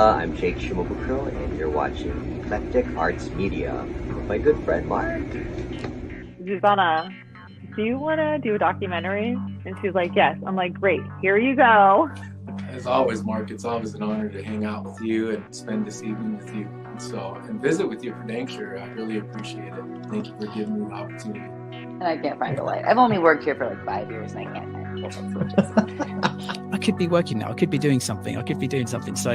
I'm Jake Shimabukuro, and you're watching Eclectic Arts Media with my good friend Mark. Susanna, do you want to do a documentary? And she's like, yes. I'm like, great, here you go. As always, Mark, it's always an honor to hang out with you and spend this evening with you. And visit with you for dang sure. I really appreciate it. Thank you for giving me the opportunity. And I can't find a light. I've only worked here for like 5 years and I can't find full switches. I could be working now. I could be doing something. So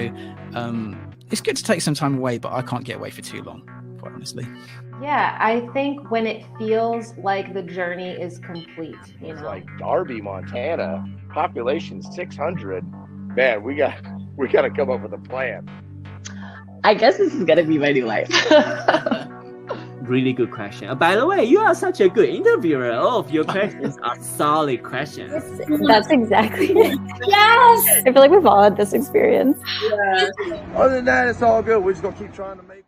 it's good to take some time away, but I can't get away for too long, quite honestly. Yeah, I think when it feels like the journey is complete, you know. Like Darby, Montana, population 600. Man, we got to come up with a plan. I guess this is gonna be my new life. Really good question. By the way, you are such a good interviewer. All of your questions are solid questions. That's exactly it. Yes! I feel like we've all had this experience. Yeah. Other than that, it's all good. We're just going to keep trying to make it.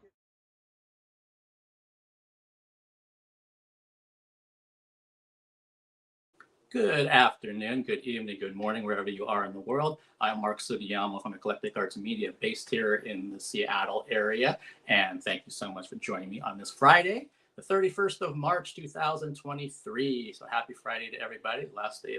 Good afternoon, good evening, good morning, wherever you are in the world. I'm Mark Sugiyama from Eclectic Arts Media, based here in the Seattle area. And thank you so much for joining me on this Friday, the 31st of March, 2023. So happy Friday to everybody, last day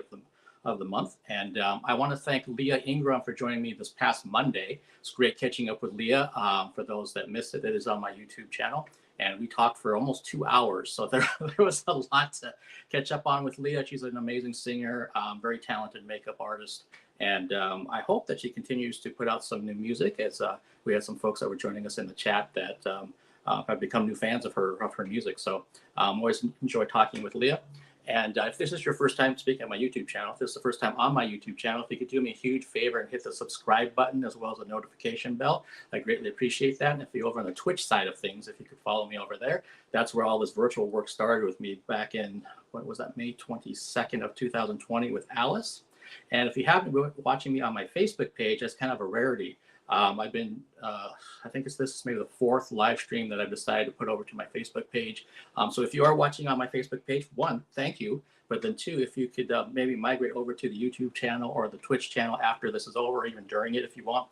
of the month. And I want to thank Leah Ingram for joining me this past Monday. It's great catching up with Leah. For those that missed it, it is on my YouTube channel. And we talked for almost 2 hours. So there was a lot to catch up on with Leah. She's an amazing singer, very talented makeup artist. And I hope that she continues to put out some new music, as we had some folks that were joining us in the chat that have become new fans of her music. So always enjoy talking with Leah. And if this is your first time speaking on my YouTube channel, if this is the first time on my YouTube channel, if you could do me a huge favor and hit the subscribe button as well as the notification bell, I greatly appreciate that. And if you're over on the Twitch side of things, if you could follow me over there, that's where all this virtual work started with me back in, what was that, May 22nd of 2020 with Alice. And if you haven't been watching me on my Facebook page, that's kind of a rarity. I've been, I think this is maybe the 4th live stream that I've decided to put over to my Facebook page. So if you are watching on my Facebook page, 1, thank you. But then 2, if you could maybe migrate over to the YouTube channel or the Twitch channel after this is over, or even during it if you want,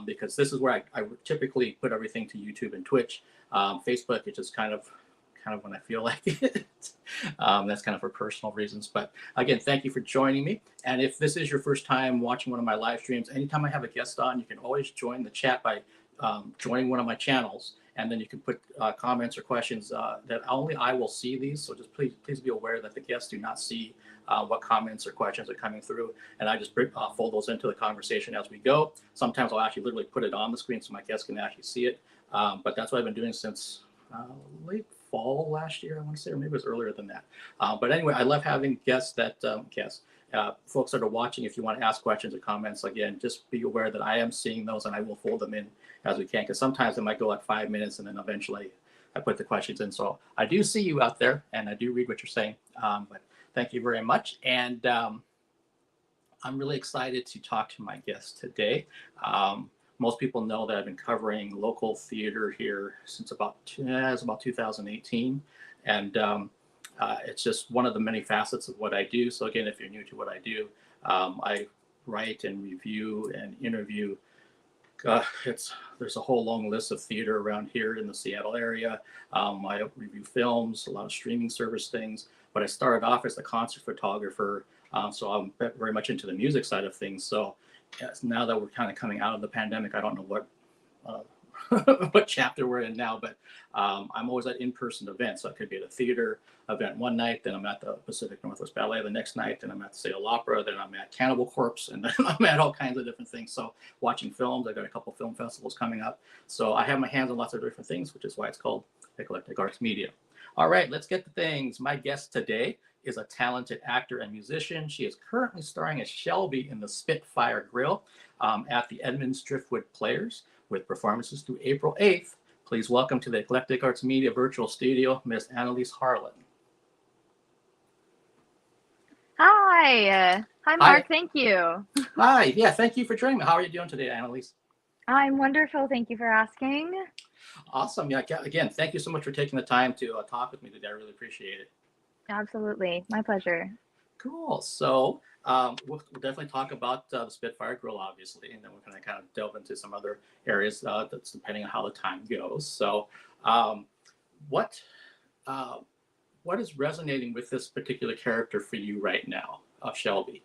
because this is where I typically put everything to YouTube and Twitch. Facebook, it's just kind of when I feel like it. That's kind of for personal reasons. But again, thank you for joining me. And if this is your first time watching one of my live streams, anytime I have a guest on, you can always join the chat by joining one of my channels. And then you can put comments or questions that only I will see these. So just please be aware that the guests do not see what comments or questions are coming through. And I just fold those into the conversation as we go. Sometimes I'll actually literally put it on the screen so my guests can actually see it. But that's what I've been doing since late fall last year, I want to say, or maybe it was earlier than that. But anyway, I love having guests that folks that are watching. If you want to ask questions or comments, again, just be aware that I am seeing those and I will fold them in as we can, because sometimes it might go like 5 minutes and then eventually I put the questions in. So I do see you out there and I do read what you're saying. But thank you very much. And I'm really excited to talk to my guest today. Most people know that I've been covering local theater here since about 2018. And it's just one of the many facets of what I do. So again, if you're new to what I do, I write and review and interview. There's a whole long list of theater around here in the Seattle area. I review films, a lot of streaming service things, but I started off as a concert photographer. So I'm very much into the music side of things. So yes, now that we're kind of coming out of the pandemic, I don't know what what chapter we're in now, but I'm always at in-person events. So I could be at a theater event one night, then I'm at the Pacific Northwest Ballet the next night, then I'm at the Seattle Opera, then I'm at Cannibal Corpse, and then I'm at all kinds of different things. So watching films, I've got a couple film festivals coming up. So I have my hands on lots of different things, which is why it's called Eclectic Arts Media. All right, let's get to things. My guest today is a talented actor and musician. She is currently starring as Shelby in the Spitfire Grill at the Edmonds Driftwood Players, with performances through April 8th. Please welcome to the Eclectic Arts Media virtual studio, Miss Annelise Harlan. Hi. Hi, Mark. Hi. Thank you. Hi. Yeah, thank you for joining me. How are you doing today, Annelise? I'm wonderful. Thank you for asking. Awesome. Yeah. Again, thank you so much for taking the time to talk with me today. I really appreciate it. Absolutely. My pleasure. Cool. So we'll definitely talk about the Spitfire Grill, obviously, and then we're going to kind of delve into some other areas that's depending on how the time goes. So what what is resonating with this particular character for you right now, of Shelby?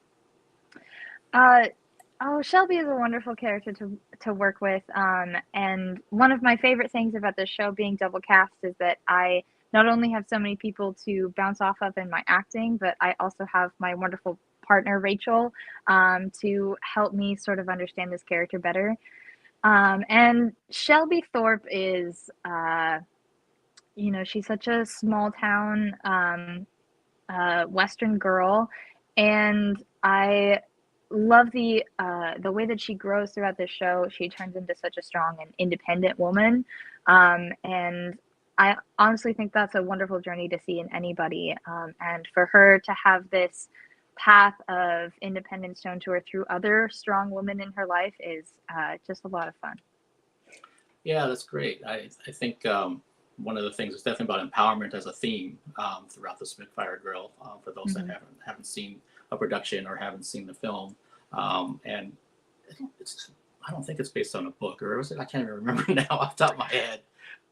Oh, Shelby is a wonderful character to work with. And one of my favorite things about this show being double cast is that I not only have so many people to bounce off of in my acting, but I also have my wonderful partner, Rachel, to help me sort of understand this character better. And Shelby Thorpe is, she's such a small town Western girl, and I love the way that she grows throughout the show. She turns into such a strong and independent woman, and I honestly think that's a wonderful journey to see in anybody. And for her to have this path of independence shown to her through other strong women in her life is just a lot of fun. Yeah, that's great. I think one of the things is definitely about empowerment as a theme throughout the Spitfire Grill for those that haven't seen a production or haven't seen the film. And I don't think it's based on a book, or was it? I can't even remember now off the top of my head.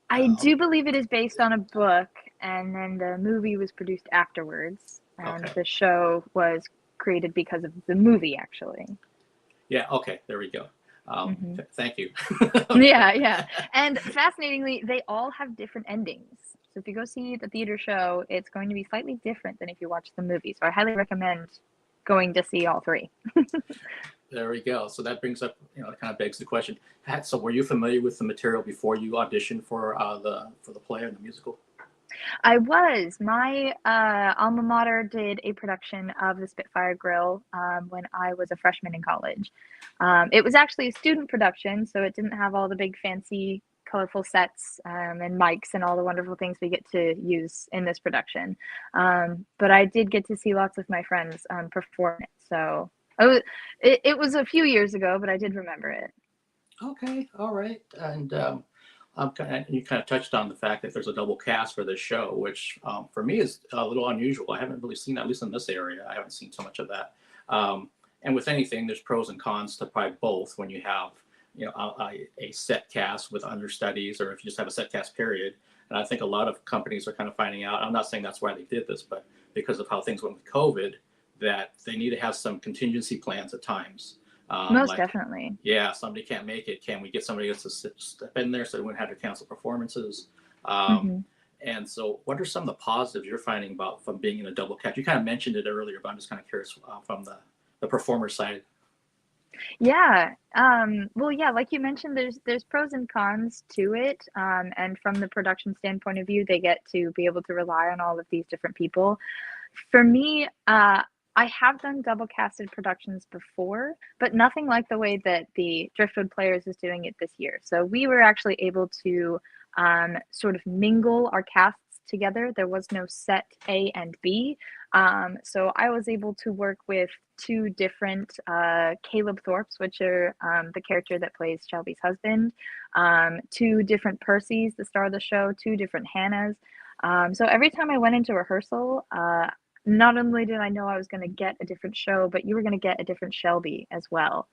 I do believe it is based on a book, and then the movie was produced afterwards, and the show was created because of the movie, actually. Yeah, okay, there we go. Thank you. Yeah. And fascinatingly, they all have different endings. So if you go see the theater show, it's going to be slightly different than if you watch the movie. So I highly recommend going to see all three. There we go. So that brings up, it kind of begs the question. So were you familiar with the material before you auditioned for the play or the musical? I was. My alma mater did a production of the Spitfire Grill when I was a freshman in college. It was actually a student production, so it didn't have all the big fancy colorful sets and mics and all the wonderful things we get to use in this production. But I did get to see lots of my friends perform it. So it was a few years ago, but I did remember it. Okay, all right. And you kind of touched on the fact that there's a double cast for this show, which for me is a little unusual. I haven't really seen that, at least in this area. I haven't seen so much of that. And with anything, there's pros and cons to probably both when you have a set cast with understudies, or if you just have a set cast period. And I think a lot of companies are kind of finding out, I'm not saying that's why they did this, but because of how things went with COVID, that they need to have some contingency plans at times. Most definitely. Yeah, somebody can't make it. Can we get somebody else to step in there so they wouldn't have to cancel performances? And so what are some of the positives you're finding from being in a double cast? You kind of mentioned it earlier, but I'm just kind of curious from the performer side. Yeah. Well, yeah, like you mentioned, there's pros and cons to it. And from the production standpoint of view, they get to be able to rely on all of these different people. For me, I have done double casted productions before, but nothing like the way that the Driftwood Players is doing it this year. So we were actually able to sort of mingle our casts together. There was no set A and B. So I was able to work with two different Caleb Thorpes, which are the character that plays Shelby's husband, two different Percys, the star of the show, two different Hannahs. So every time I went into rehearsal, not only did I know I was going to get a different show, but you were going to get a different Shelby as well.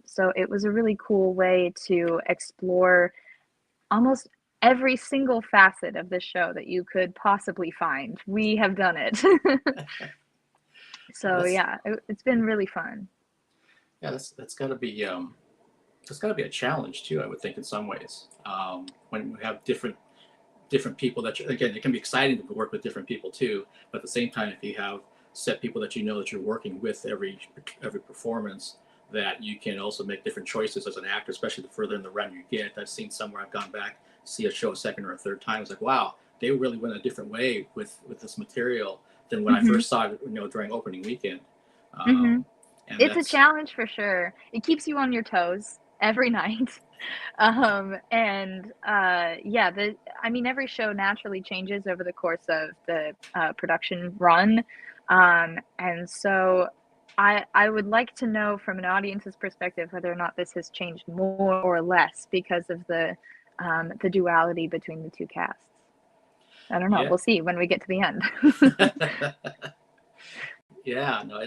So it was a really cool way to explore almost every single facet of this show that you could possibly find. We have done it. So yeah, it's been really fun. Yeah, that's got to be a challenge too, I would think, in some ways. When you have different people that again, it can be exciting to work with different people too, but at the same time, if you have set people that you know that you're working with every performance, that you can also make different choices as an actor, especially the further in the run you get. I've seen somewhere I've gone back, see a show a second or a third time, it's like, wow, they really went a different way with this material than when I first saw it, during opening weekend. It's a challenge for sure. It keeps you on your toes every night. Every show naturally changes over the course of the production run. And so I would like to know from an audience's perspective whether or not this has changed more or less because of the duality between the two casts. I don't know. Yeah. We'll see when we get to the end. Yeah, no,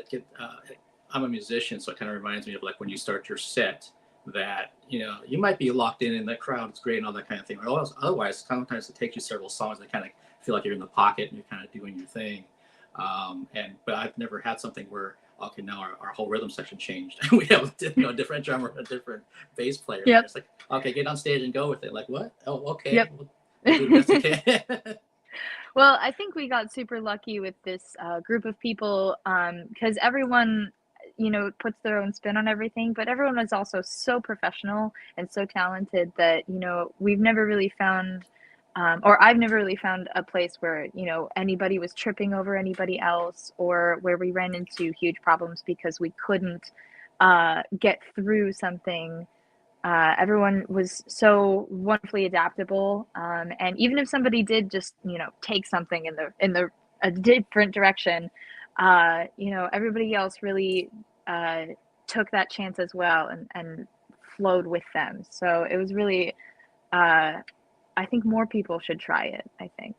I'm a musician, so it kind of reminds me of like when you start your set that, you might be locked in the crowd, it's great and all that kind of thing. But otherwise, sometimes it takes you several songs that kind of feel like you're in the pocket and you're kind of doing your thing. But I've never had something where, okay, now our whole rhythm section changed. We have a different drummer, a different bass player. Yep. It's like, okay, get on stage and go with it. Like, what? Oh, okay. Yep. We'll do the best we can. Well, I think we got super lucky with this group of people because everyone, puts their own spin on everything, but everyone is also so professional and so talented that, we've never really found, or I've never really found a place where, anybody was tripping over anybody else or where we ran into huge problems because we couldn't get through something. Everyone was so wonderfully adaptable, and even if somebody did just take something in a different direction, everybody else really took that chance as well and flowed with them. So it was really, I think more people should try it. I think.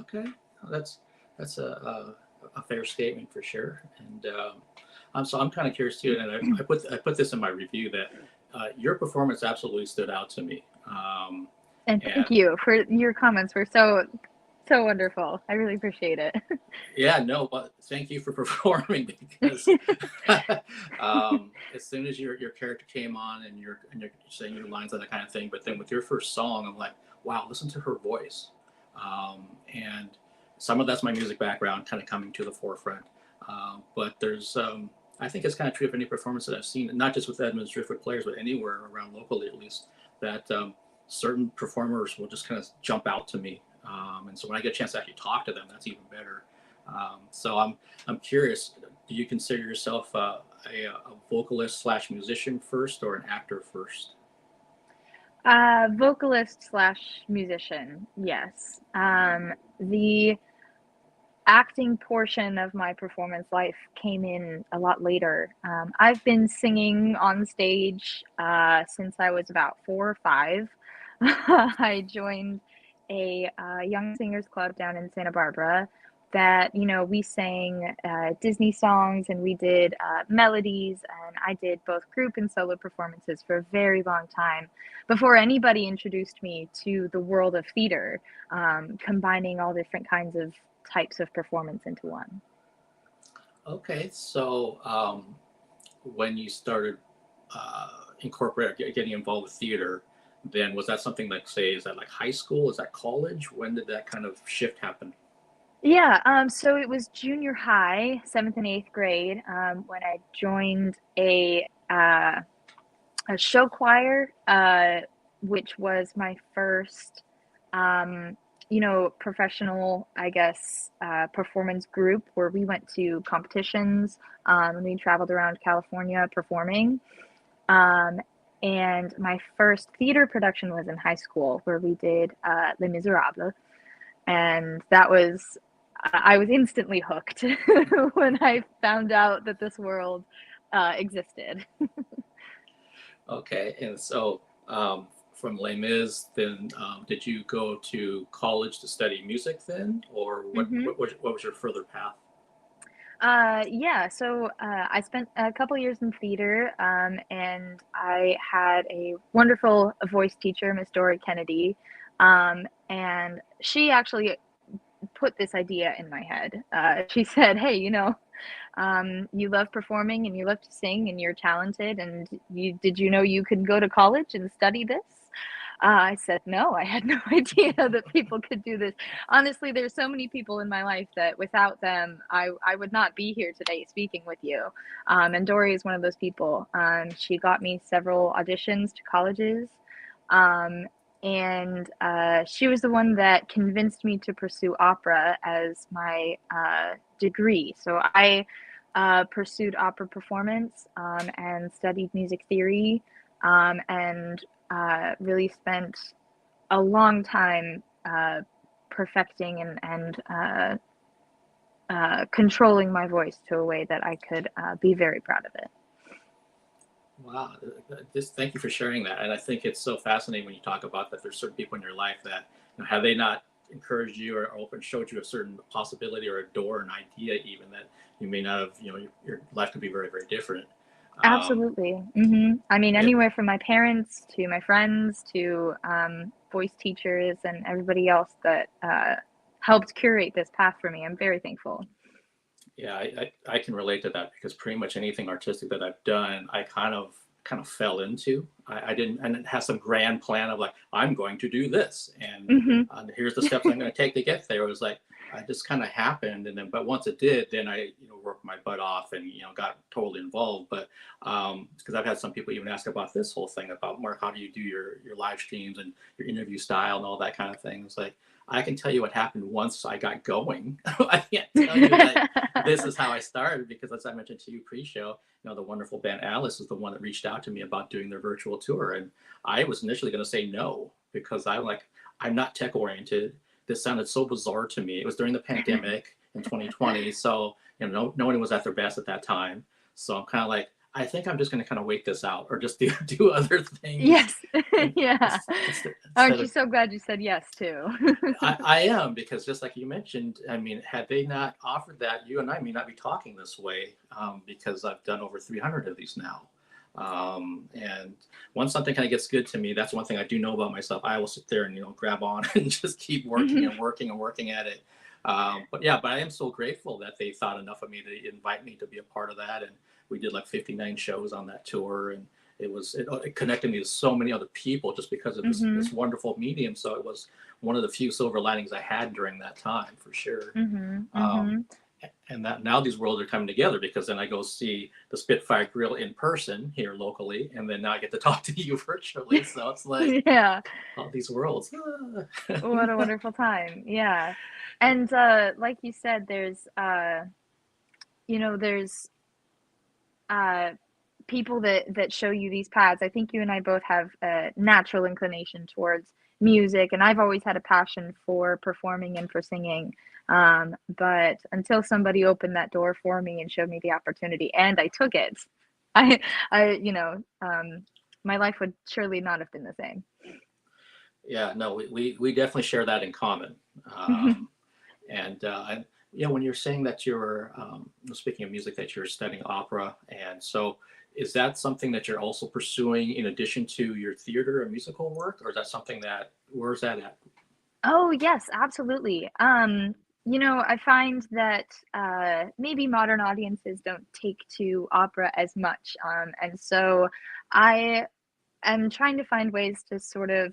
Okay, that's a fair statement for sure. And I'm kind of curious too. And I put this in my review that. Your performance absolutely stood out to me. And thank you for your comments. Were so wonderful. I really appreciate it. Yeah, no, but thank you for performing because as soon as your character came on and you're saying your lines and that kind of thing, but then with your first song, I'm like, wow, listen to her voice. And some of that's my music background kind of coming to the forefront. But there's I think it's kind of true of any performance that I've seen, not just with Edmonds Driftwood players, but anywhere around locally at least, that certain performers will just kind of jump out to me. And so when I get a chance to actually talk to them, that's even better. So I'm curious, do you consider yourself a vocalist / musician first or an actor first? Vocalist / musician, yes. The acting portion of my performance life came in a lot later. I've been singing on stage since I was about 4 or 5. I joined a young singers club down in Santa Barbara that, we sang Disney songs and we did melodies, and I did both group and solo performances for a very long time before anybody introduced me to the world of theater, combining all different kinds of types of performance into one. Okay, so when you started getting involved with theater, then was that something like, say, is that like high school? Is that college? When did that kind of shift happen? Yeah, so it was junior high, 7th and 8th grade, when I joined a show choir, which was my first professional, I guess, performance group where we went to competitions and we traveled around California performing. And my first theater production was in high school where we did Les Miserables. And that was, I was instantly hooked when I found out that this world existed. Okay, and so from Les Mis, then did you go to college to study music then, or what was your further path? Yeah, so I spent a couple years in theater, and I had a wonderful voice teacher, Miss Dory Kennedy, and she actually put this idea in my head. She said, hey, you love performing and you love to sing and you're talented, and did you know you could go to college and study this? I said, no, I had no idea that people could do this. Honestly, there's so many people in my life that without them, I would not be here today speaking with you. And Dory is one of those people. She got me several auditions to colleges. And she was the one that convinced me to pursue opera as my degree. So I pursued opera performance and studied music theory, and really spent a long time perfecting and controlling my voice to a way that I could be very proud of it. Wow, thank you for sharing that. And I think it's so fascinating when you talk about that there's certain people in your life that, had they not encouraged you or showed you a certain possibility or a door, an idea, even that you may not have, your life could be very, very different. Absolutely. I mean, anywhere from my parents to my friends to voice teachers and everybody else that helped curate this path for me. I'm very thankful. Yeah, I can relate to that because pretty much anything artistic that I've done, I kind of fell into. I didn't, and it has some grand plan of like, I'm going to do this, and here's the steps I'm going to take to get there. It was like, I just kind of happened, and then, but once it did, then I, worked my butt off and, got totally involved. But because I've had some people even ask about this whole thing about, Mark, how do you do your live streams and your interview style and all that kind of thing? It's like, I can tell you what happened once I got going. I can't tell you that this is how I started because, as I mentioned to you pre-show, the wonderful band Alice is the one that reached out to me about doing their virtual tour. And I was initially going to say no because I'm not tech oriented. This sounded so bizarre to me. It was during the pandemic in 2020. So, no one was at their best at that time. So I'm kind of like, I think I'm just going to kind of wait this out or just do other things. Yes. Yeah. Aren't you so glad you said yes too? I am, because just like you mentioned, I mean, had they not offered that, you and I may not be talking this way because I've done over 300 of these now. And once something kind of gets good to me, that's one thing I do know about myself. I will sit there and, grab on and just keep working and working at it. But I am so grateful that they thought enough of me to invite me to be a part of that. And we did like 59 shows on that tour, and it connected me to so many other people just because of this wonderful medium. So it was one of the few silver linings I had during that time, for sure. And that now these worlds are coming together because then I go see the Spitfire Grill in person here locally, and then now I get to talk to you virtually. So it's like, all these worlds. What a wonderful time. Yeah. And like you said, there's people that show you these paths. I think you and I both have a natural inclination towards music, and I've always had a passion for performing and for singing. But until somebody opened that door for me and showed me the opportunity, and I took it, my life would surely not have been the same. Yeah, no, we definitely share that in common. When you're saying that you're speaking of music, that you're studying opera, and so is that something that you're also pursuing in addition to your theater and musical work, or is that something where's that at? Oh yes, absolutely. I find that maybe modern audiences don't take to opera as much, and so I am trying to find ways to sort of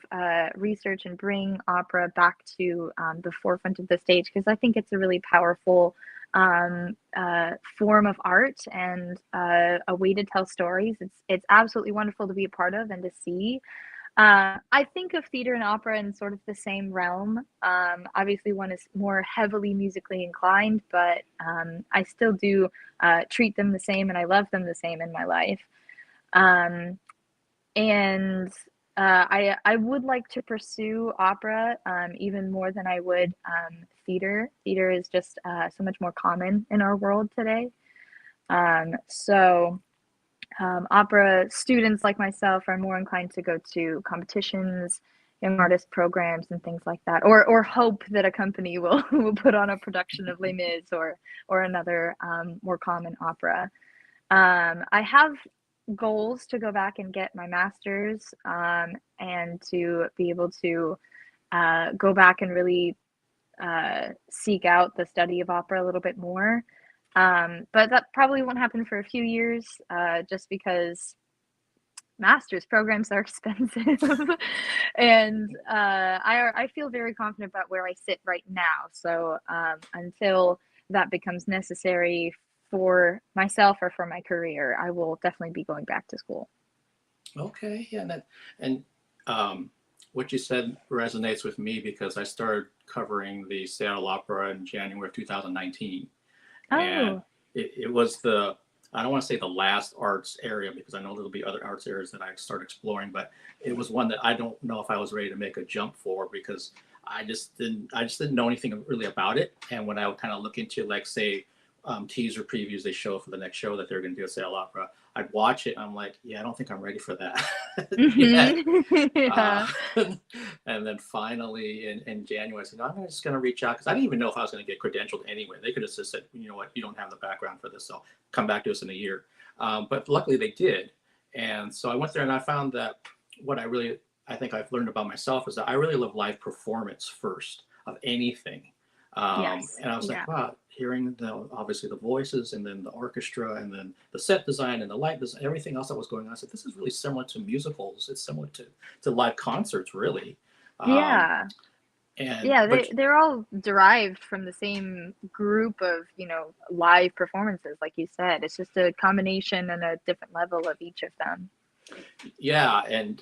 research and bring opera back to the forefront of the stage, because I think it's a really powerful form of art and a way to tell stories. It's absolutely wonderful to be a part of and to see. I think of theater and opera in sort of the same realm. Obviously, one is more heavily musically inclined, but I still do treat them the same, and I love them the same in my life. I would like to pursue opera even more than I would theater. Theater is just so much more common in our world today. Opera students like myself are more inclined to go to competitions, young artist programs, and things like that, or hope that a company will put on a production of Les Mis or another more common opera. I have goals to go back and get my master's and to be able to go back and really seek out the study of opera a little bit more. But that probably won't happen for a few years just because master's programs are expensive. And I feel very confident about where I sit right now. So until that becomes necessary for myself or for my career, I will definitely be going back to school. Okay, yeah, and what you said resonates with me because I started covering the Seattle Opera in January of 2019. Oh. And it was I don't want to say the last arts area because I know there'll be other arts areas that I start exploring, but it was one that I don't know if I was ready to make a jump for because I just didn't know anything really about it. And when I would kind of look into, like, say, teaser previews they show for the next show that they're going to do at Sail Opera, I'd watch it. And I'm like, yeah, I don't think I'm ready for that yet. Yeah. And then finally in January, I said, no, I'm just going to reach out because I didn't even know if I was going to get credentialed anyway. They could have just said, you know what, you don't have the background for this, so come back to us in a year. But luckily they did. And so I went there and I found that what I think I've learned about myself is that I really love live performance first of anything. Yes. And I was like, wow, hearing obviously the voices and then the orchestra and then the set design and the light design, everything else that was going on. I said, this is really similar to musicals. It's similar to live concerts, really. Yeah. And they're all derived from the same group of, live performances, like you said. It's just a combination and a different level of each of them. Yeah, and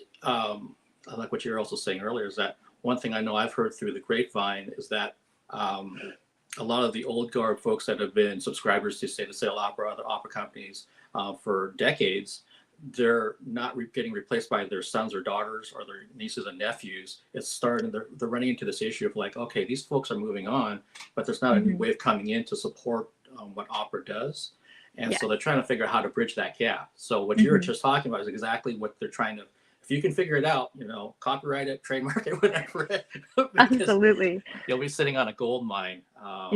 like what you were also saying earlier is that one thing I know I've heard through the grapevine is that a lot of the old guard folks that have been subscribers to, say, the Sail Opera, other opera companies for decades, they're not getting replaced by their sons or daughters or their nieces and nephews. It's starting, they're running into this issue of like, okay, these folks are moving on, but there's not a new way of coming in to support what opera does. And so they're trying to figure out how to bridge that gap. So what you were just talking about is exactly what they're trying to, if you can figure it out, copyright it, trademark it, whatever. Absolutely. You'll be sitting on a gold mine. All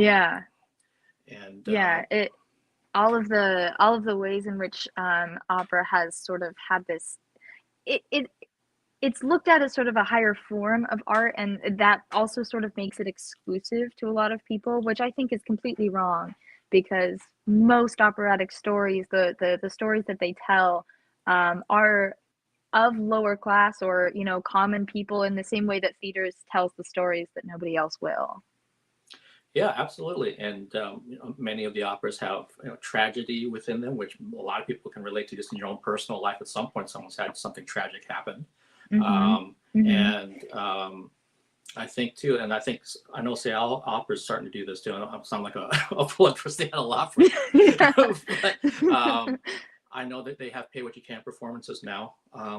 of the ways in which opera has sort of had this, it's looked at as sort of a higher form of art, and that also sort of makes it exclusive to a lot of people, which I think is completely wrong, because most operatic stories, the stories that they tell, are of lower class or common people, in the same way that theaters tells the stories that nobody else will. Yeah, absolutely. And many of the operas have tragedy within them, which a lot of people can relate to just in your own personal life. At some point, someone's had something tragic happen. And I think too, and I know Seattle Opera is starting to do this too. I don't sound like a plug for Seattle Opera, but I know that they have pay what you can performances now.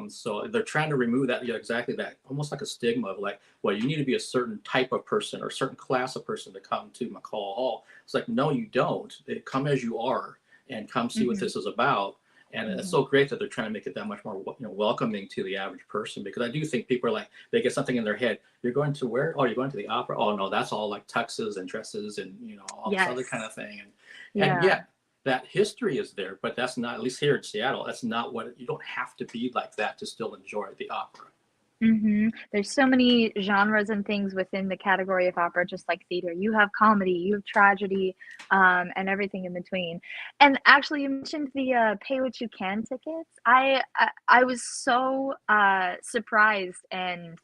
So they're trying to remove that, exactly that, almost like a stigma of like, well, you need to be a certain type of person or a certain class of person to come to McCall Hall. It's like, no, you don't. Come as you are and come see what this is about. And it's so great that they're trying to make it that much more welcoming to the average person, because I do think people are like, they get something in their head. You're going to where? Oh, you're going to the opera? Oh, no, that's all like tuxes and dresses and, all this other kind of thing. And yet that history is there, but that's not, at least here in Seattle, that's not what, you don't have to be like that to still enjoy the opera. There's so many genres and things within the category of opera, just like theater. You have comedy, you have tragedy, and everything in between. And actually, you mentioned the pay what you can tickets. I was so surprised and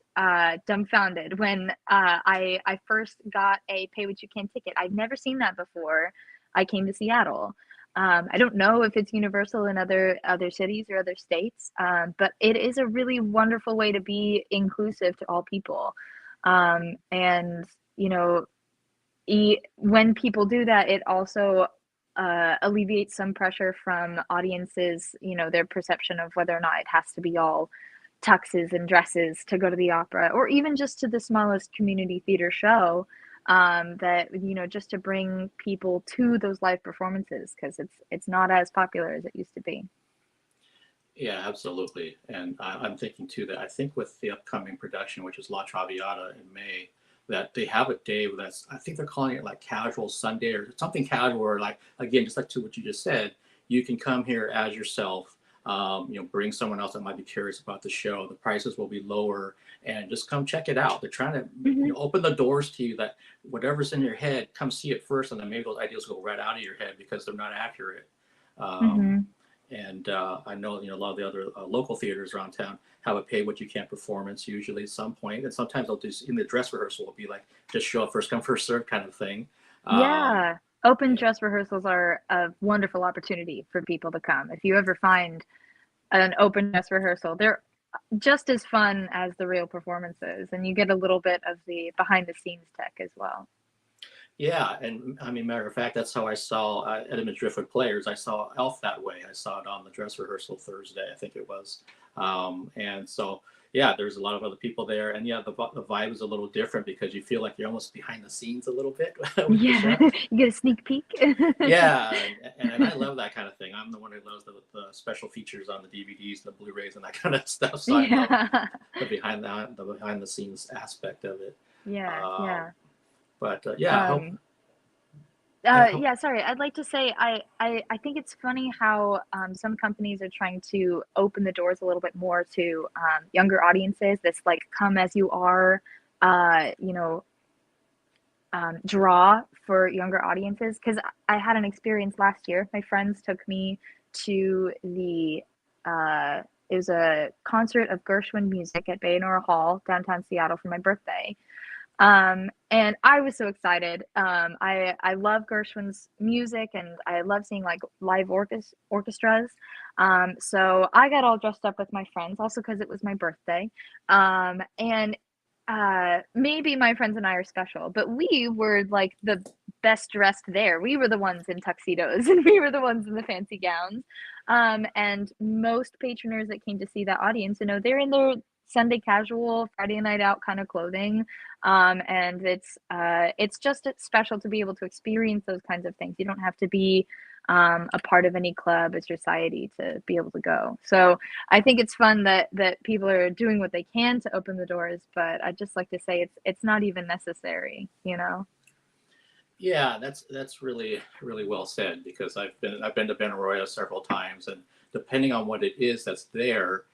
dumbfounded when I first got a pay what you can ticket. I'd never seen that before I came to Seattle. I don't know if it's universal in other cities or other states, but it is a really wonderful way to be inclusive to all people. And when people do that, it also alleviates some pressure from audiences, their perception of whether or not it has to be all tuxes and dresses to go to the opera, or even just to the smallest community theater show. That just to bring people to those live performances, because it's not as popular as it used to be. Yeah, absolutely. And I'm thinking too that I think with the upcoming production, which is La Traviata in May, that they have a day that's, I think they're calling it like Casual Sunday or something casual, or like, again, just like to what you just said, you can come here as yourself. Bring someone else that might be curious about the show. The prices will be lower, and just come check it out. They're trying to open the doors to you, that whatever's in your head, come see it first, and then maybe those ideas go right out of your head because they're not accurate. And I know a lot of the other local theaters around town have a pay what you can performance usually at some point, and sometimes they'll do in the dress rehearsal. Will be like just show up first come first serve kind of thing. Open dress rehearsals are a wonderful opportunity for people to come. If you ever find an open dress rehearsal, they're just as fun as the real performances, and you get a little bit of the behind the scenes tech as well. Yeah, and I mean, matter of fact, that's how I saw Edmund Driftwood Players. I saw Elf that way. I saw it on the dress rehearsal Thursday, I think it was. And so, yeah, there's a lot of other people there, and yeah, the vibe is a little different because you feel like you're almost behind the scenes a little bit with the Yeah, show. you get a sneak peek. Yeah, and I love that kind of thing. I'm the one who loves the special features on the DVDs, the Blu-rays, and that kind of stuff. So I love Yeah. the behind the scenes aspect of it. Yeah, Um, yeah. but yeah, Um, yeah, sorry. I'd like to say I think it's funny how some companies are trying to open the doors a little bit more to younger audiences. This like come as you are, you know, draw for younger audiences. Because I had an experience last year. My friends took me to the it was a concert of Gershwin music at Bayonora Hall, downtown Seattle, for my birthday. And I was so excited. I love Gershwin's music and I love seeing like live orchestras. So I got all dressed up with my friends, also because it was my birthday. And maybe my friends and I are special, but we were like the best dressed there. We were the ones in tuxedos and we were the ones in the fancy gowns. And most patroners that came to see that audience, you know, they're in their Sunday casual, Friday night out kind of clothing. And it's just special to be able to experience those kinds of things. You don't have to be a part of any club or society to be able to go. So I think it's fun that people are doing what they can to open the doors, but I'd just like to say it's not even necessary, you know? yeah, that's really really well said because I've been to Benaroya several times, and depending on what it is that's there,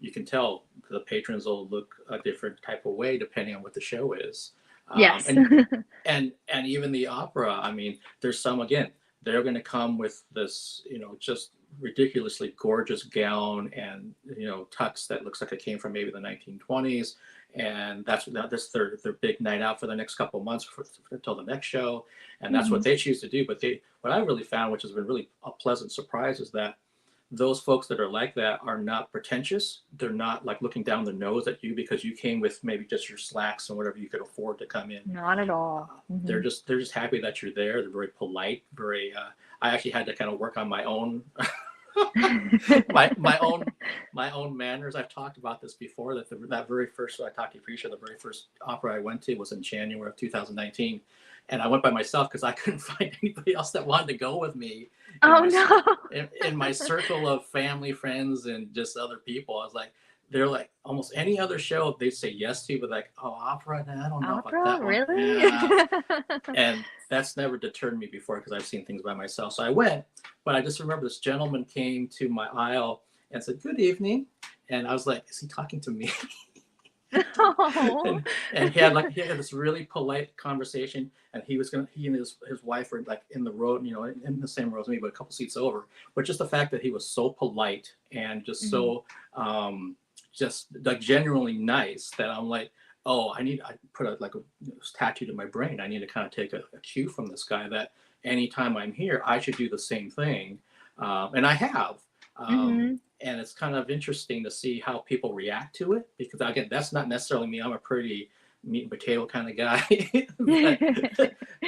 you can tell the patrons will look a different type of way depending on what the show is. Yes. And even the opera, I mean, there's some, again, they're going to come with this, you know, just ridiculously gorgeous gown and, you know, tux that looks like it came from maybe the 1920s. And that's their big night out for the next couple of months until the next show. And that's what they choose to do. But what I really found, which has been really a pleasant surprise, is that those folks that are like that are not pretentious. They're not like looking down the nose at you because you came with maybe just your slacks and whatever you could afford to come in. Not at all. They're just happy that you're there. They're very polite. Very. I actually had to kind of work on my own my own manners. I've talked about this before. That very first, I talked to you pre-show, the very first opera I went to was in January of 2019, and I went by myself because I couldn't find anybody else that wanted to go with me. In my circle of family, friends, and just other people, I was like, they're like, almost any other show they say yes to, but like, oh, opera, nah, I don't know Opera, about that really? one. Yeah. And that's never deterred me before because I've seen things by myself. So I went, but I just remember this gentleman came to my aisle and said, "Good evening," and I was like, "Is he talking to me?" and he had this really polite conversation, and he and his wife were like in the road, you know, in the same row as me, but a couple seats over. But just the fact that he was so polite and just so just like genuinely nice that I'm like, oh, I put a tattoo to my brain. I need to kind of take a cue from this guy that anytime I'm here, I should do the same thing, and I have. And it's kind of interesting to see how people react to it because again, that's not necessarily me. I'm a pretty meat and potato kind of guy,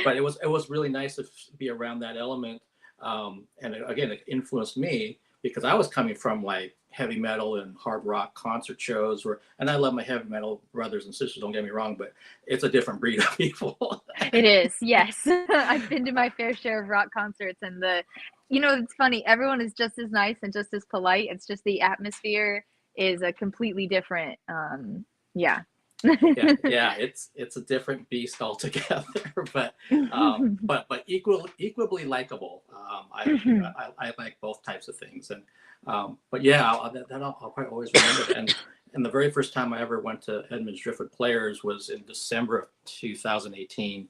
but it was really nice to be around that element. And again, it influenced me because I was coming from like heavy metal and hard rock concert shows and I love my heavy metal brothers and sisters, don't get me wrong, but it's a different breed of people. It is, yes. I've been to my fair share of rock concerts and you know, it's funny, everyone is just as nice and just as polite. It's just the atmosphere is a completely different, yeah. yeah, it's a different beast altogether, but equally likable. I like both types of things, and but yeah, I'll probably always remember it. And the very first time I ever went to Edmund's Driftwood Players was in December of 2018.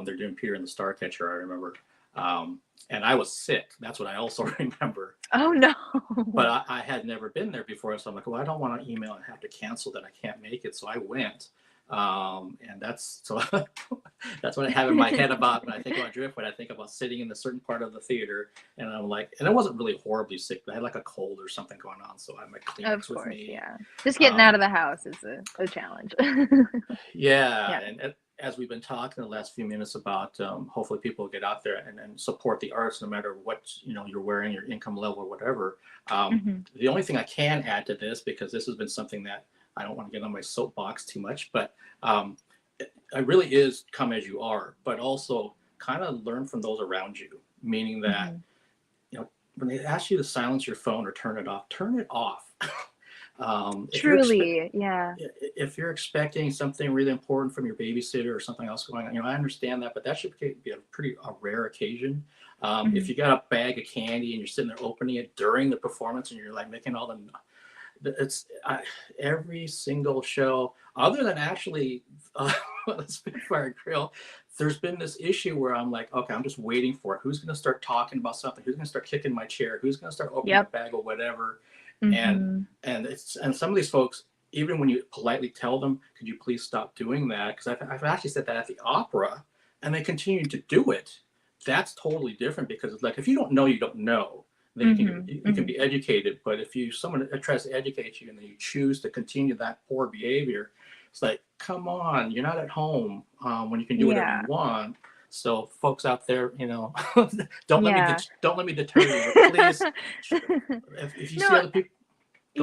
They're doing Peter and the Starcatcher, I remember. And I was sick. That's what I also remember. Oh, no. But I had never been there before. So I'm like, well, I don't want to email and have to cancel that I can't make it. So I went. And that's what I have in my head about when I think about Driftwood. I think about sitting in a certain part of the theater. And I'm like, and I wasn't really horribly sick, but I had like a cold or something going on. So I had my Kleenex with me. Yeah. Just getting out of the house is a challenge. Yeah. And as we've been talking the last few minutes about hopefully people get out there and support the arts no matter what you're wearing, your income level or whatever. The only thing I can add to this, because this has been something that I don't want to get on my soapbox too much, but it really is come as you are, but also kind of learn from those around you, meaning that, you know, when they ask you to silence your phone or turn it off, turn it off. Truly, yeah. If you're expecting something really important from your babysitter or something else going on, you know, I understand that, but that should be a rare occasion. If you got a bag of candy and you're sitting there opening it during the performance and you're like making all every single show, other than actually the Spitfire Grill, there's been this issue where I'm like, okay, I'm just waiting for it. Who's going to start talking about something? Who's going to start kicking my chair? Who's going to start opening a bag or whatever? And some of these folks, even when you politely tell them, could you please stop doing that? Because I've actually said that at the opera, and they continue to do it. That's totally different, because it's like, if you don't know, you don't know. Then you can be educated, but if someone tries to educate you and then you choose to continue that poor behavior, it's like, come on, you're not at home when you can do whatever you want. So folks out there, you know, don't let me deter you, but please, if you see other people.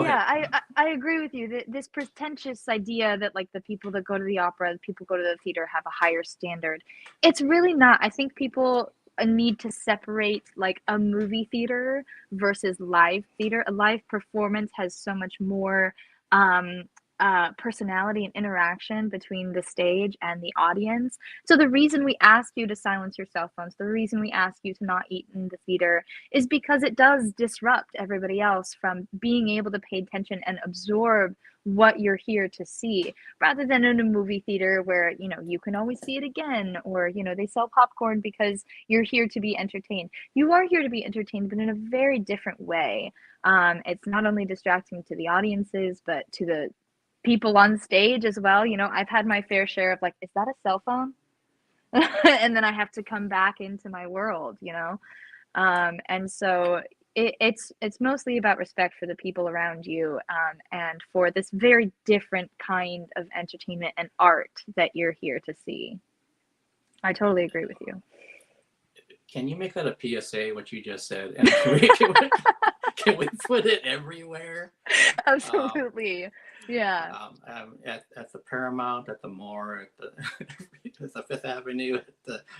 I agree with you. This pretentious idea that like the people that go to the opera, the people who go to the theater have a higher standard. It's really not. I think people need to separate like a movie theater versus live theater. A live performance has so much more personality and interaction between the stage and the audience. So the reason we ask you to silence your cell phones, the reason we ask you to not eat in the theater, is because it does disrupt everybody else from being able to pay attention and absorb what you're here to see, rather than in a movie theater where, you know, you can always see it again, or, you know, they sell popcorn because you're here to be entertained. You are here to be entertained, but in a very different way. It's not only distracting to the audiences, but to the people on stage as well. You know, I've had my fair share of like, is that a cell phone? And then I have to come back into my world, you know? And so it's mostly about respect for the people around you, and for this very different kind of entertainment and art that you're here to see. I totally agree with you. Can you make that a PSA, what you just said? And can we put it everywhere? Absolutely. Yeah. At the Paramount, at the Moore, at the Fifth Avenue, at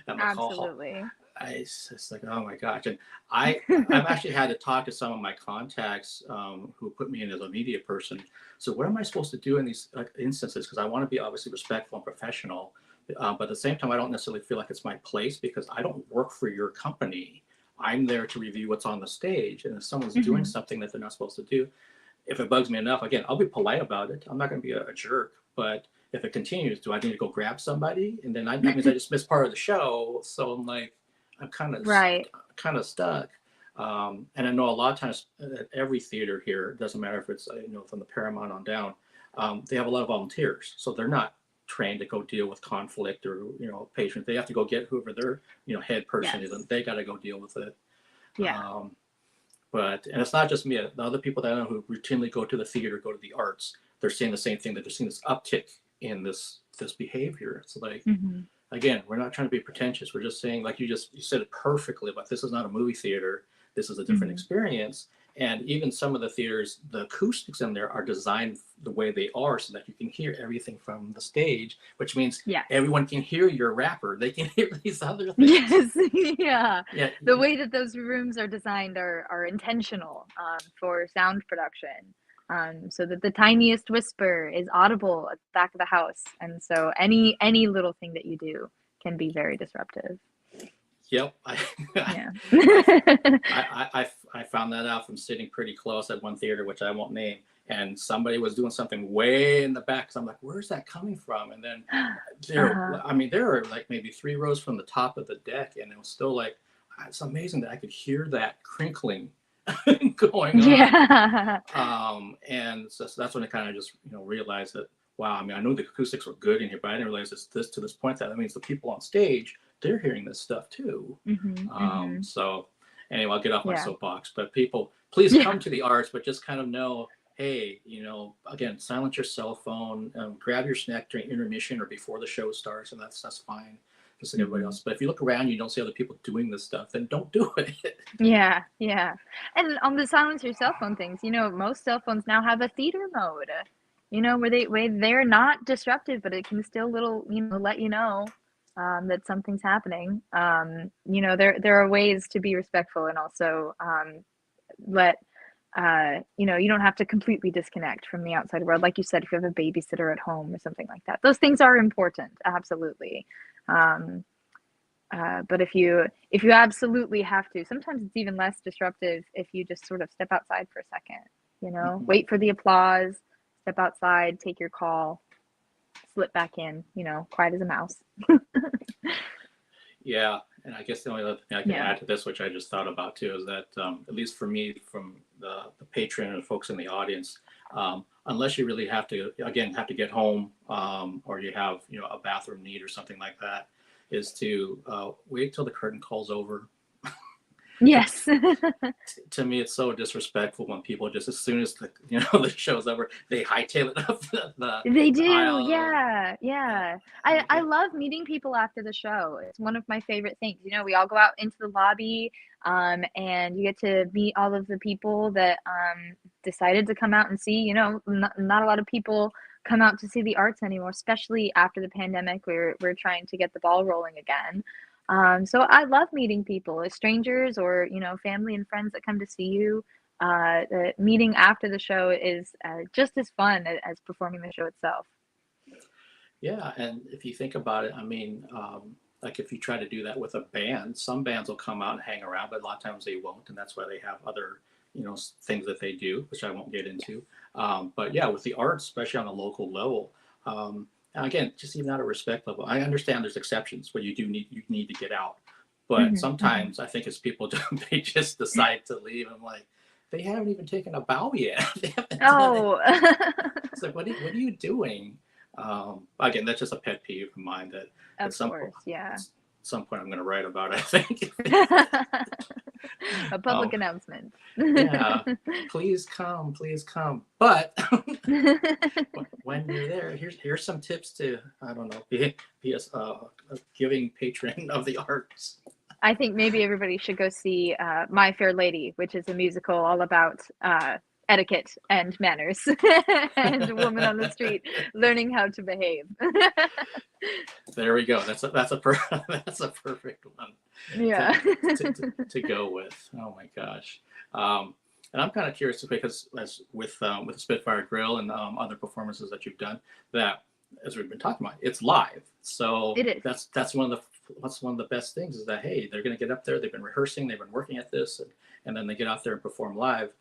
McCall. Absolutely. It's just like, oh my gosh. And I've actually had to talk to some of my contacts who put me in as a media person. So what am I supposed to do in these instances? Because I want to be obviously respectful and professional. But at the same time, I don't necessarily feel like it's my place, because I don't work for your company. I'm there to review what's on the stage. And if someone's doing something that they're not supposed to do, if it bugs me enough, again, I'll be polite about it. I'm not going to be a jerk. But if it continues, do I need to go grab somebody? And then that means I just missed part of the show. So I'm like, I'm kind of stuck. And I know a lot of times at every theater here, it doesn't matter if it's, you know, from the Paramount on down, they have a lot of volunteers. So they're not trained to go deal with conflict or, you know, patients. They have to go get whoever their, you know, head person is, and they got to go deal with it. And it's not just me. The other people that I know who routinely go to the theater, go to the arts, they're seeing the same thing, that they're seeing this uptick in this behavior. It's like, again, we're not trying to be pretentious. We're just saying, like you said it perfectly, but this is not a movie theater. This is a different experience. And even some of the theaters, the acoustics in there are designed the way they are so that you can hear everything from the stage, which means everyone can hear your rapper. They can hear these other things. Yes, The way that those rooms are designed are intentional for sound production, so that the tiniest whisper is audible at the back of the house. And so any little thing that you do can be very disruptive. Yep. I found that out from sitting pretty close at one theater, which I won't name, and somebody was doing something way in the back. So I'm like, where's that coming from? And then there were like maybe 3 rows from the top of the deck, and it was still like, it's amazing that I could hear that crinkling going on. And so that's when I kind of just, you know, realized that, wow, I mean, I know the acoustics were good in here, but I didn't realize it's to this point that means the people on stage, they're hearing this stuff too. So anyway, I'll get off my soapbox, but people, please come to the arts, but just kind of know, hey, you know, again, silence your cell phone, grab your snack during intermission or before the show starts, and that's fine, just like everybody else. But if you look around, you don't see other people doing this stuff, then don't do it. Yeah. And on the silence your cell phone things, you know, most cell phones now have a theater mode. where they're not disruptive, but it can still let you know that something's happening. There are ways to be respectful and also let you don't have to completely disconnect from the outside world. Like you said, if you have a babysitter at home or something like that, those things are important, absolutely. But if you absolutely have to, sometimes it's even less disruptive if you just sort of step outside for a second, wait for the applause, step outside, take your call, slip back in, quiet as a mouse. Yeah, and I guess the only other thing I can add to this, which I just thought about too, is that at least for me, from the patron and folks in the audience, unless you really have to get home, or you have a bathroom need or something like that, is to wait till the curtain call's over. Yes. To me, it's so disrespectful when people just, as soon as the show's over, they hightail it up they do aisle. Yeah. I love meeting people after the show. It's one of my favorite things. We all go out into the lobby, and you get to meet all of the people that decided to come out and see. Not a lot of people come out to see the arts anymore, especially after the pandemic. We're trying to get the ball rolling again. So I love meeting people, strangers or family and friends that come to see you. The meeting after the show is just as fun as performing the show itself. Yeah, and if you think about it, I mean, like if you try to do that with a band, some bands will come out and hang around, but a lot of times they won't, and that's why they have other things that they do, which I won't get into. But yeah, with the arts, especially on a local level. Again, just even out of respect level, I understand there's exceptions where you need to get out, but sometimes I think as people they just decide to leave. I'm like, they haven't even taken a bow yet. Oh, it's like, what are you doing? Again, that's just a pet peeve of mine that at some point I'm going to write about, I think. A public announcement. Yeah, please come. But when you're there, here's some tips to, I don't know, be a giving patron of the arts. I think maybe everybody should go see My Fair Lady, which is a musical all about etiquette and manners and a woman on the street learning how to behave. There we go. That's a perfect one. Yeah. to go with. Oh my gosh. And I'm kind of curious because as with the Spitfire Grill and other performances that you've done, that as we've been talking about, it's live. So it is. That's one of the best things is that, hey, they're going to get up there. They've been rehearsing. They've been working at this, and then they get out there and perform live.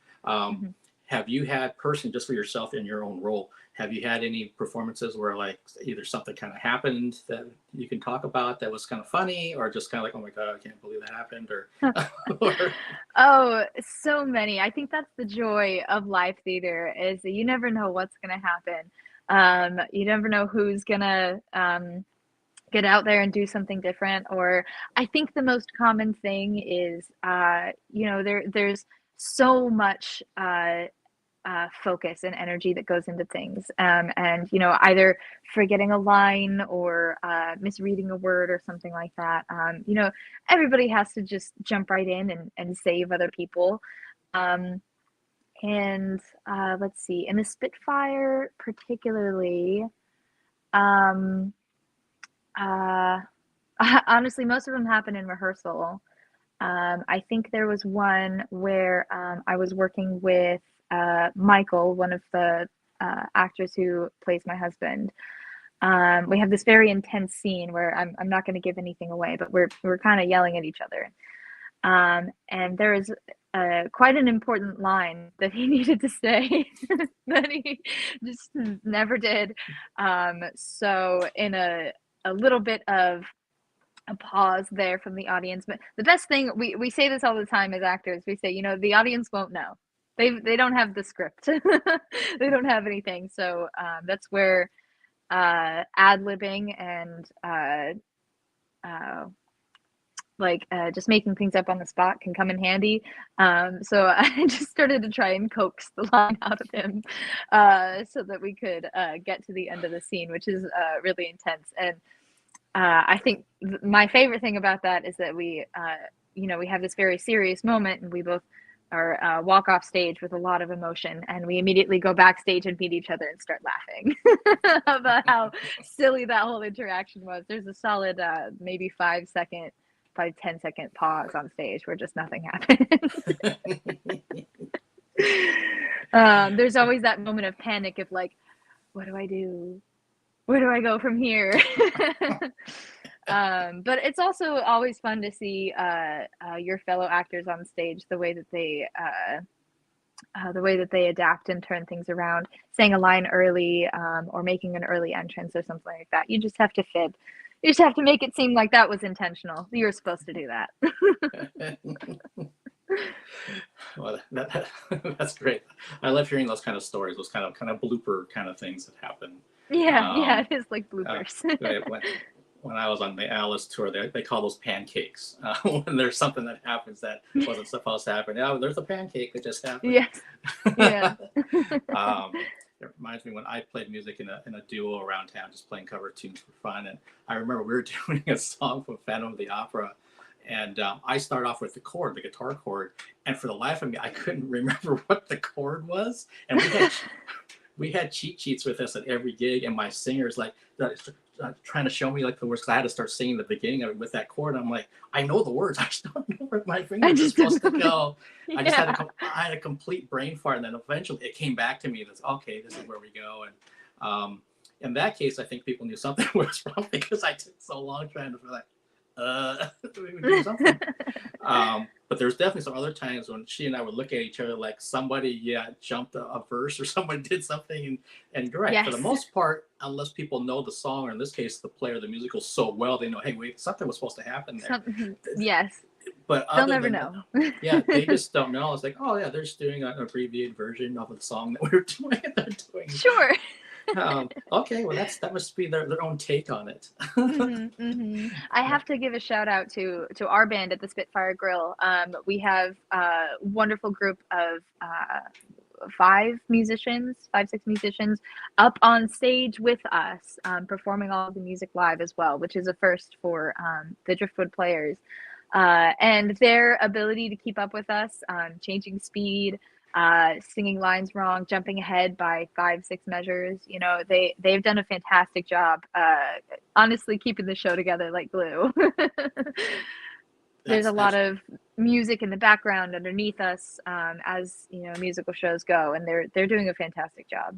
Have you had personally, just for yourself in your own role, have you had any performances where like either something kind of happened that you can talk about that was kind of funny, or just kind of like, oh my God, I can't believe that happened, or Oh, so many. I think that's the joy of live theater, is that you never know what's going to happen. You never know who's going to get out there and do something different. Or I think the most common thing is, there's so much focus and energy that goes into things, and either forgetting a line or misreading a word or something like that. Everybody has to just jump right in and save other people. And let's see, in the Spitfire particularly, honestly, most of them happen in rehearsal. I think there was one where I was working with Michael, one of the actors who plays my husband. We have this very intense scene where I'm not going to give anything away, but we're kind of yelling at each other. And there is quite an important line that he needed to say that he just never did. So in a little bit of a pause there from the audience. But the best thing, we say this all the time as actors, we say, the audience won't know. They don't have the script. They don't have anything. So that's where ad-libbing and just making things up on the spot can come in handy. So I just started to try and coax the line out of him so that we could get to the end of the scene, which is really intense. And I think my favorite thing about that is that we have this very serious moment, and we both walk off stage with a lot of emotion, and we immediately go backstage and meet each other and start laughing about how silly that whole interaction was. There's a solid maybe 5-10 second pause on stage where just nothing happened. There's always that moment of panic of like, what do I do? Where do I go from here? But it's also always fun to see your fellow actors on stage, the way that they adapt and turn things around, saying a line early, or making an early entrance or something like that. You just have to fib. You just have to make it seem like that was intentional. You were supposed to do that. Well, that's great. I love hearing those kind of stories, those kind of blooper kind of things that happen. Yeah, it is like bloopers. When I was on the Alice tour, they call those pancakes. When there's something that happens that wasn't supposed to happen. Oh, there's a pancake that just happened. Yes. Yeah. It reminds me when I played music in a duo around town, just playing cover tunes for fun. And I remember we were doing a song from Phantom of the Opera. And I started off with the chord, the guitar chord. And for the life of me, I couldn't remember what the chord was. And we had cheat sheets with us at every gig. And my singer's like trying to show me like the words. 'Cause I had to start singing the beginning of it with that chord. I'm like, I know the words. I just don't know where my fingers are supposed to go. Yeah. I had a complete brain fart. And then eventually it came back to me. That's okay, this is where we go. And in that case, I think people knew something was wrong because I took so long trying to like, we would do something. But there's definitely some other times when she and I would look at each other like somebody jumped a verse or somebody did something, and you're right. Yes. For the most part, unless people know the song, or in this case the player of the musical so well, they know, hey, wait, something was supposed to happen there. Yes. But they'll never know. Yeah, they just don't know. It's like, oh yeah, they're just doing an abbreviated version of the song that we were doing. They're doing. Sure. Okay, well that must be their own take on it. I have to give a shout out to our band at the Spitfire Grill. We have a wonderful group of 6 musicians up on stage with us, performing all of the music live as well, which is a first for the Driftwood players. And their ability to keep up with us, changing speed, singing lines wrong, jumping ahead by 5-6 measures. You know, they've done a fantastic job, honestly, keeping the show together like glue. There's a lot of music in the background underneath us, as you know, musical shows go, and they're doing a fantastic job.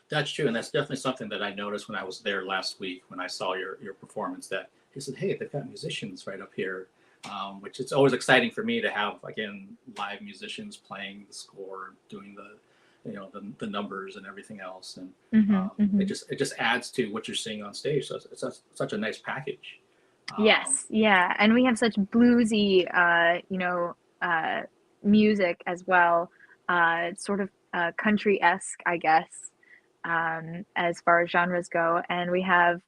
That's true, and that's definitely something that I noticed when I was there last week when I saw your performance. That he said, "Hey, they've got musicians right up here." Which it's always exciting for me to have, again, live musicians playing the score, doing the numbers and everything else, and it just adds to what you're seeing on stage. So it's such a nice package. Yes, yeah, and we have such bluesy, music as well. It's sort of country-esque, I guess, as far as genres go, and we have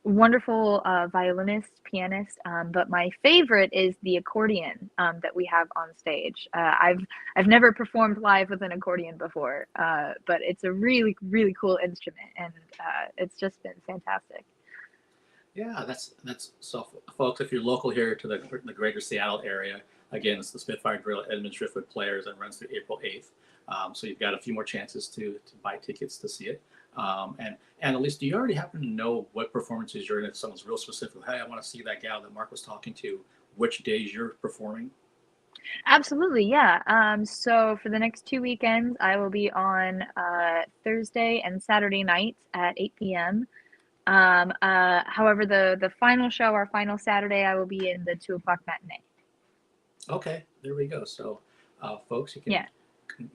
wonderful violinist, pianist, but my favorite is the accordion that we have on stage. I've never performed live with an accordion before, but it's a really, really cool instrument, and it's just been fantastic. Yeah, that's so, folks. If you're local here to the greater Seattle area, again, it's the Spitfire Grill Edmonds Driftwood Players that runs through April 8th. So you've got a few more chances to buy tickets to see it. And Annelise, do you already happen to know what performances you're in? If someone's real specific, hey, I want to see that gal that Mark was talking to, which days you're performing? Absolutely, yeah. So for the next 2 weekends, I will be on Thursday and Saturday nights at 8 p.m. However, the final show, our final Saturday, I will be in the 2 o'clock matinee. Okay, there we go. So, folks, you can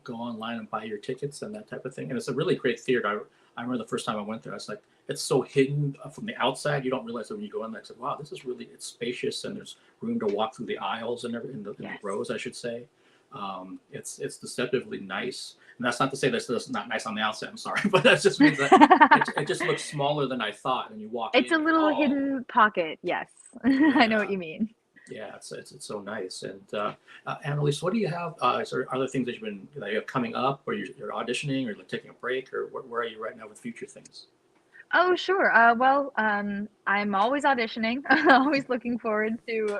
go online and buy your tickets and that type of thing. And it's a really great theater. I remember the first time I went there, I was like, it's so hidden from the outside. You don't realize that when you go in there. I said, wow, this is really, it's spacious, and there's room to walk through the aisles and in the rows, I should say. It's deceptively nice. And that's not to say that's not nice on the outside, I'm sorry, but that just means that it just looks smaller than I thought. And you walk in. It's a little hidden pocket, yes. Yeah. I know what you mean. Yeah, it's so nice. And Annelise, what do you have? Is there other things that you have coming up, or you're auditioning, or you're taking a break, or where are you right now with future things? Oh, sure. Well, I'm always auditioning, always looking forward to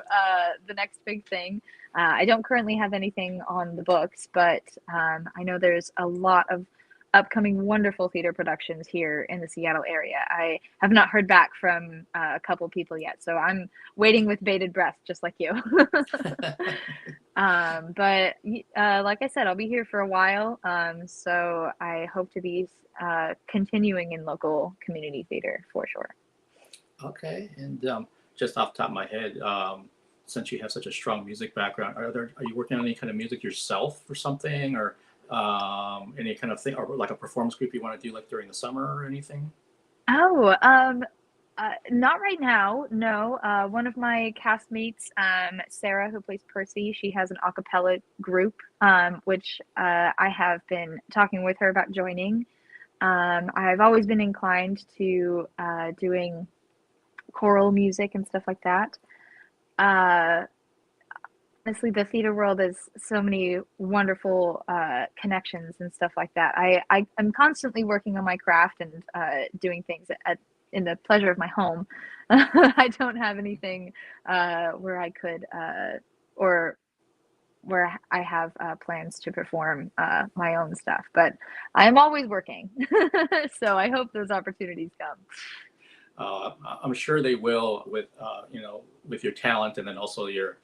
the next big thing. I don't currently have anything on the books, but I know there's a lot of upcoming wonderful theater productions here in the Seattle area. I have not heard back from a couple people yet, so I'm waiting with bated breath, just like you. But like I said, I'll be here for a while, so I hope to be continuing in local community theater for sure. Okay, and just off the top of my head, since you have such a strong music background, are you working on any kind of music yourself or something, or any kind of thing, or like a performance group you want to do like during the summer or anything? Oh, not right now, no. One of my castmates, Sarah, who plays Percy, she has an a cappella group, which I have been talking with her about joining. I've always been inclined to doing choral music and stuff like that. Honestly, the theater world is so many wonderful connections and stuff like that. I'm constantly working on my craft and doing things in the pleasure of my home. I don't have anything where I could or where I have plans to perform my own stuff, but I'm always working. So I hope those opportunities come. I'm sure they will with with your talent, and then also your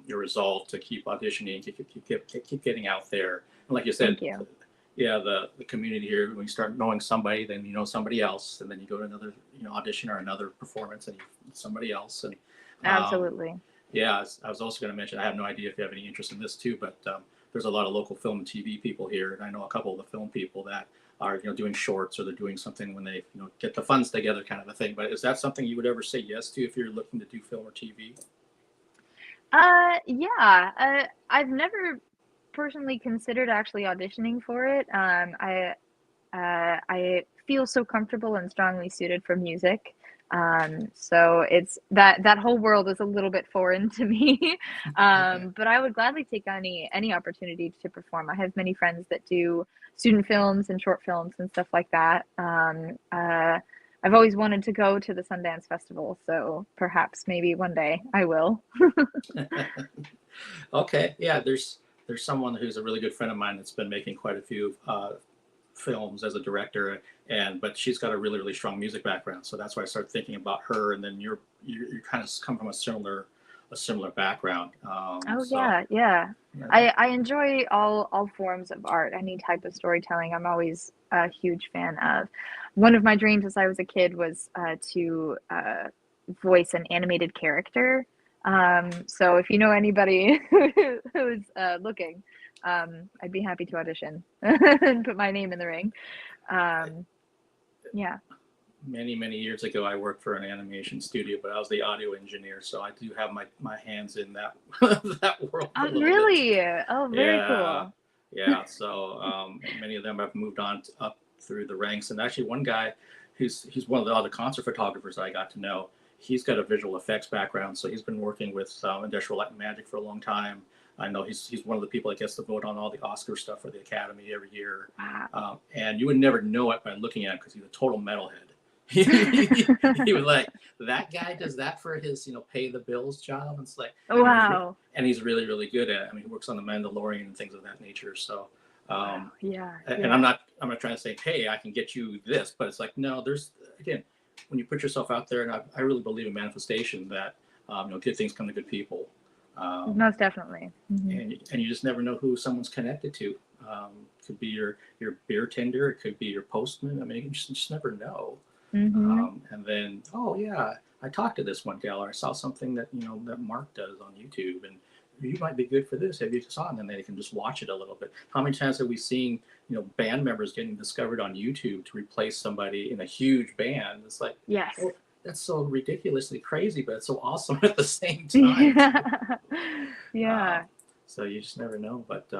resolve to keep auditioning, keep getting out there. And like you said, Thank you. Yeah, the community here, when you start knowing somebody, then you know somebody else, and then you go to another audition or another performance, and somebody else. And Absolutely. yeah, I was also going to mention, I have no idea if you have any interest in this too, but there's a lot of local film and TV people here, and I know a couple of the film people that are doing shorts, or they're doing something when they get the funds together, kind of a thing. But is that something you would ever say yes to if you're looking to do film or TV? Yeah. I've never personally considered actually auditioning for it. I feel so comfortable and strongly suited for music. So it's that whole world is a little bit foreign to me. But I would gladly take any opportunity to perform. I have many friends that do student films and short films and stuff like that. I've always wanted to go to the Sundance Festival, so perhaps maybe one day I will. Okay, yeah, there's someone who's a really good friend of mine that's been making quite a few films as a director, but she's got a really strong music background, so that's why I started thinking about her. And then you kind of come from a similar background. Yeah. I enjoy all forms of art, any type of storytelling. I'm always a huge fan of. One of my dreams as I was a kid was to voice an animated character. So if you know anybody who's looking, I'd be happy to audition and put my name in the ring. Yeah. Many years ago, I worked for an animation studio, but I was the audio engineer, so I do have my hands in that that world. Oh, really? Oh, very cool. Yeah. So many of them have moved on up through the ranks, and actually one guy, he's one of the other concert photographers I got to know. He's got a visual effects background, so he's been working with Industrial Light and Magic for a long time. I know he's one of the people that gets to vote on all the Oscar stuff for the Academy every year. Wow. And you would never know it by looking at him, because he's a total metalhead. He was like, that guy does that for his pay the bills job. And it's like, wow. And he's really good at it. I mean, he works on the Mandalorian and things of that nature. So yeah. And I'm not trying to say, hey, I can get you this, but it's like, no, there's, again, when you put yourself out there, and I really believe in manifestation, that good things come to good people. Most definitely. And you just never know who someone's connected to. Could be your beer tender, it could be your postman. I mean, you just never know. And then, oh yeah, I talked to this one gal, or I saw something that that Mark does on YouTube, and you might be good for this. Have you saw it? And then they can just watch it a little bit. How many times have we seen band members getting discovered on YouTube to replace somebody in a huge band? It's like, yes, oh, that's so ridiculously crazy, but it's so awesome at the same time. Yeah. So you just never know. But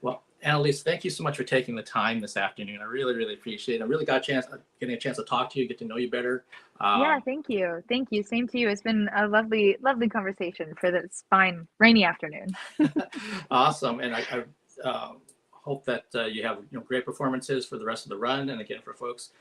well, Annelise, thank you so much for taking the time this afternoon. I really appreciate it. I really got getting a chance to talk to you, get to know you better. Yeah, thank you. Same to you. It's been a lovely conversation for this fine rainy afternoon. Awesome. And I hope that you have great performances for the rest of the run. And again, for folks,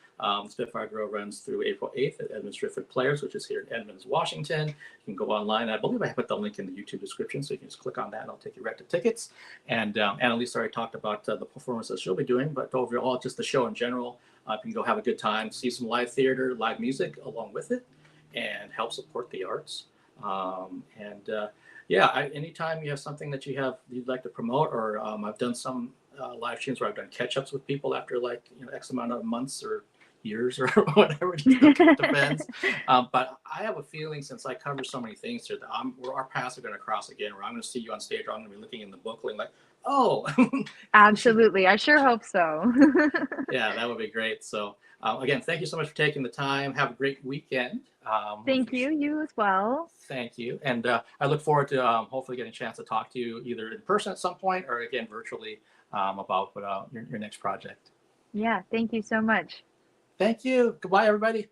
Spitfire Grow runs through April 8th at Edmonds Driftwood Players, which is here in Edmonds, Washington. You can go online. I believe I put the link in the YouTube description, so you can just click on that and I'll take you right to tickets. And Annelise already talked about the performances she'll be doing, but overall, just the show in general. You can go have a good time, see some live theater, live music along with it, and help support the arts. Anytime you have something that you'd like to promote, or I've done some live streams where I've done catch-ups with people after X amount of months or years or whatever, it just depends. But I have a feeling, since I cover so many things here, that our paths are going to cross again, where I'm going to see you on stage, or I'm going to be looking in the book like, oh. Absolutely. I sure hope so. Yeah, that would be great. So again, thank you so much for taking the time. Have a great weekend. Thank you. You as well. Thank you. And I look forward to hopefully getting a chance to talk to you either in person at some point or again virtually about your next project. Yeah, thank you so much. Thank you. Goodbye, everybody.